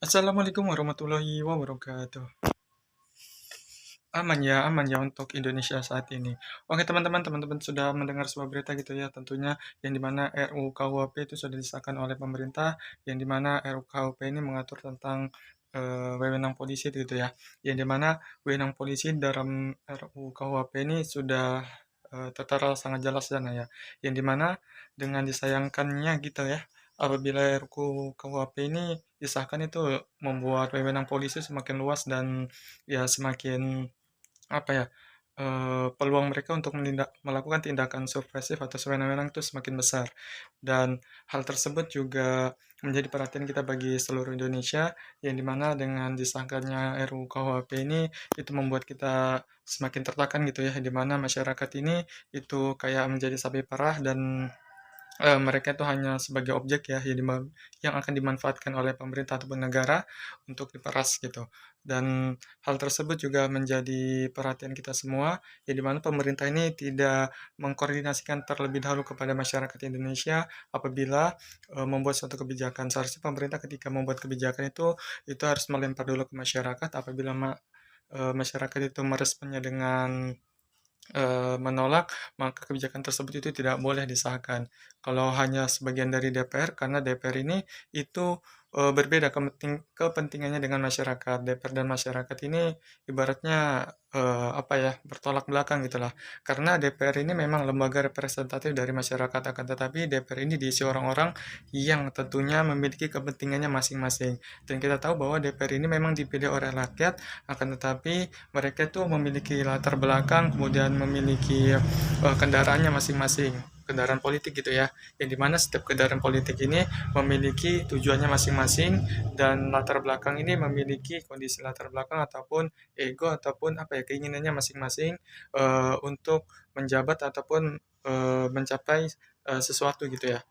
Assalamualaikum warahmatullahi wabarakatuh. Aman ya untuk Indonesia saat ini. Oke teman-teman sudah mendengar sebuah berita gitu ya tentunya yang dimana RUU KUHP itu sudah disahkan oleh pemerintah yang dimana RUU KUHP ini mengatur tentang wewenang polisi gitu ya. Yang dimana wewenang polisi dalam RUU KUHP ini sudah tertera sangat jelas sana ya. Yang dimana dengan disayangkannya gitu ya apabila RUU KUHP ini disahkan itu membuat wewenang polisi semakin luas dan ya semakin apa ya, peluang mereka untuk melakukan tindakan subversif atau sewenang-wenang itu semakin besar. Dan hal tersebut juga menjadi perhatian kita bagi seluruh Indonesia, yang dimana dengan disahkannya RUU KUHP ini, itu membuat kita semakin tertekan gitu ya, di mana masyarakat ini itu kayak menjadi sapi perah dan mereka itu hanya sebagai objek ya yang akan dimanfaatkan oleh pemerintah ataupun negara untuk diperas gitu. Dan hal tersebut juga menjadi perhatian kita semua, ya di mana pemerintah ini tidak mengkoordinasikan terlebih dahulu kepada masyarakat Indonesia apabila membuat suatu kebijakan. Seharusnya pemerintah ketika membuat kebijakan itu harus melempar dulu ke masyarakat. Apabila masyarakat itu meresponnya dengan menolak, maka kebijakan tersebut itu tidak boleh disahkan. Kalau hanya sebagian dari DPR, karena DPR ini itu berbeda kepentingannya dengan masyarakat. DPR dan masyarakat ini ibaratnya apa ya, bertolak belakang gitulah. Karena DPR ini memang lembaga representatif dari masyarakat, akan tetapi DPR ini diisi orang-orang yang tentunya memiliki kepentingannya masing-masing. Dan kita tahu bahwa DPR ini memang dipilih oleh rakyat, akan tetapi mereka itu memiliki latar belakang, kemudian memiliki kendaraannya masing-masing, kendaraan politik gitu ya, yang dimana setiap kendaraan politik ini memiliki tujuannya masing-masing dan latar belakang ini memiliki kondisi latar belakang ataupun ego ataupun apa ya keinginannya masing-masing untuk menjabat ataupun mencapai sesuatu gitu ya.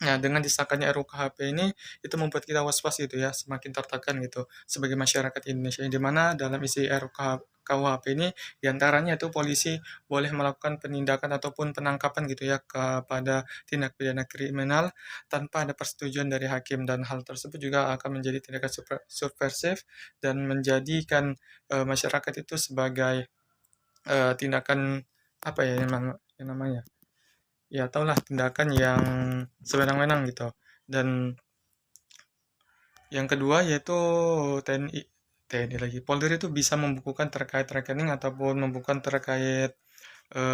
Nah, dengan disahkannya RUU KHP ini, itu membuat kita was-was gitu ya, semakin tertekan gitu, sebagai masyarakat Indonesia, yang dimana dalam isi RUU KUHP ini, diantaranya itu polisi boleh melakukan penindakan ataupun penangkapan gitu ya, kepada tindak pidana kriminal, tanpa ada persetujuan dari hakim, dan hal tersebut juga akan menjadi tindakan subversif, dan menjadikan masyarakat itu sebagai tindakan, apa ya, yang namanya ya tahulah tindakan yang sewenang-wenang gitu. Dan yang kedua yaitu TNI lagi. Polri itu bisa membukukan terkait rekening ataupun membukukan terkait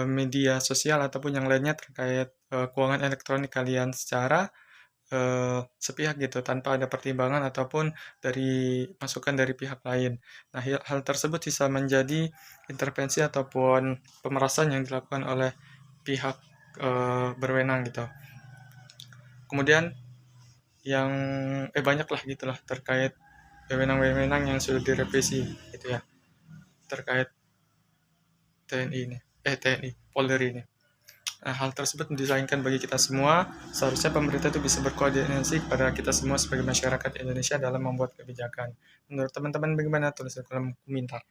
media sosial ataupun yang lainnya terkait keuangan elektronik kalian secara sepihak gitu tanpa ada pertimbangan ataupun dari masukan dari pihak lain. Nah, hal tersebut bisa menjadi intervensi ataupun pemerasan yang dilakukan oleh pihak berwenang gitu. Kemudian yang banyak lah gitulah terkait wewenang-wewenang yang sudah direvisi gitu ya terkait TNI ini TNI Polri ini. Nah, hal tersebut disayangkan bagi kita semua. Seharusnya pemerintah itu bisa berkoordinasi kepada kita semua sebagai masyarakat Indonesia dalam membuat kebijakan. Menurut teman-teman bagaimana? Tulis di kolom komentar.